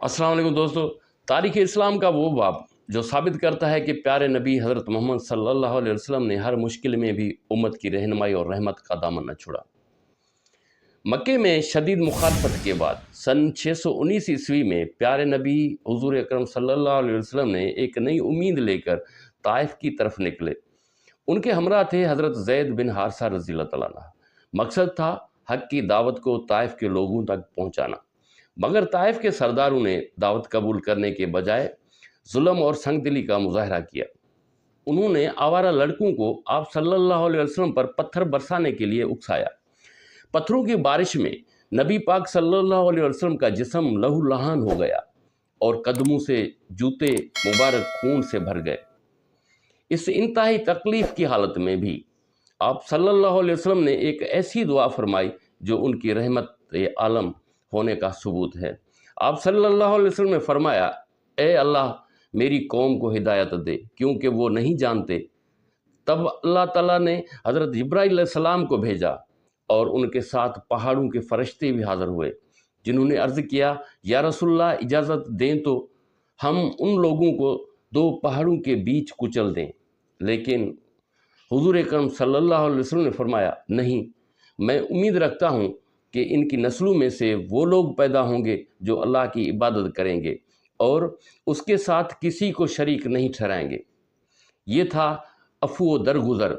अस्सलाम वालेकुम दोस्तों। तारीख़ इस्लाम का वो बाब जो साबित करता है कि प्यारे नबी हज़रत मोहम्मद सल्लल्लाहु अलैहि वसल्लम ने हर मुश्किल में भी उम्मत की रहनुमाई और रहमत का दामन न छोड़ा। मक्के में शदीद मुखालफत के बाद सन 619 ईस्वी में प्यारे नबी हुज़ूर अकरम सल्लल्लाहु अलैहि वसल्लम ने एक नई उम्मीद लेकर ताइफ की तरफ निकले। उनके हमरा थे हज़रत ज़ैद बिन हारिसा रज़ियल्लाहु तआला अन्हु। मकसद था हक़ की दावत को ताइफ के लोगों तक पहुँचाना, मगर ताइफ के सरदारों ने दावत कबूल करने के बजाय जुल्म और संगदिली का मुजाहरा किया। उन्होंने आवारा लड़कों को आप सल्लल्लाहु अलैहि वसल्लम पर पत्थर बरसाने के लिए उकसाया। पत्थरों की बारिश में नबी पाक सल्लल्लाहु अलैहि वसल्लम का जिस्म लहूलुहान हो गया और कदमों से जूते मुबारक खून से भर गए। इस इंतहाई तकलीफ़ की हालत में भी आप सल्लल्लाहु अलैहि वसल्लम ने एक ऐसी दुआ फरमाई जो उनकी रहमत आलम होने का सबूत है। आप सल्लल्लाहु अलैहि वसल्लम ने फरमाया, ए अल्लाह मेरी कौम को हिदायत दे क्योंकि वो नहीं जानते। तब अल्लाह ताला ने हज़रत जिब्राइल अलैहिस्सलाम को भेजा और उनके साथ पहाड़ों के फरिश्ते भी हाज़िर हुए, जिन्होंने अर्ज़ किया, या रसूलल्लाह इजाज़त दें तो हम उन लोगों को दो पहाड़ों के बीच कुचल दें। लेकिन हुज़ूर अकरम सल्लल्लाहु अलैहि वसल्लम ने फरमाया, नहीं, मैं उम्मीद रखता हूँ कि इनकी नस्लों में से वो लोग पैदा होंगे जो अल्लाह की इबादत करेंगे और उसके साथ किसी को शरीक नहीं ठहराएंगे। ये था अफ़ू व दरगुज़र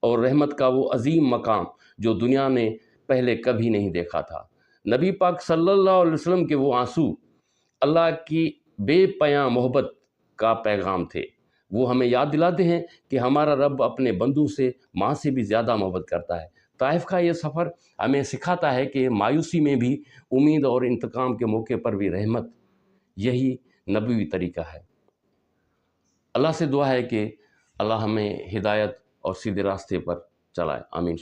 और रहमत का वो अज़ीम मकाम जो दुनिया ने पहले कभी नहीं देखा था। नबी पाक सल्लल्लाहु अलैहि वसल्लम के वो आंसू अल्लाह की बेपयां मोहब्बत का पैगाम थे। वो हमें याद दिलाते हैं कि हमारा रब अपने बंदों से माँ से भी ज़्यादा मोहब्बत करता है। ताइफ का ये सफ़र हमें सिखाता है कि मायूसी में भी उम्मीद और इंतकाम के मौके पर भी रहमत, यही नबवी तरीका है। अल्लाह से दुआ है कि अल्लाह हमें हिदायत और सीधे रास्ते पर चलाए। आमीन।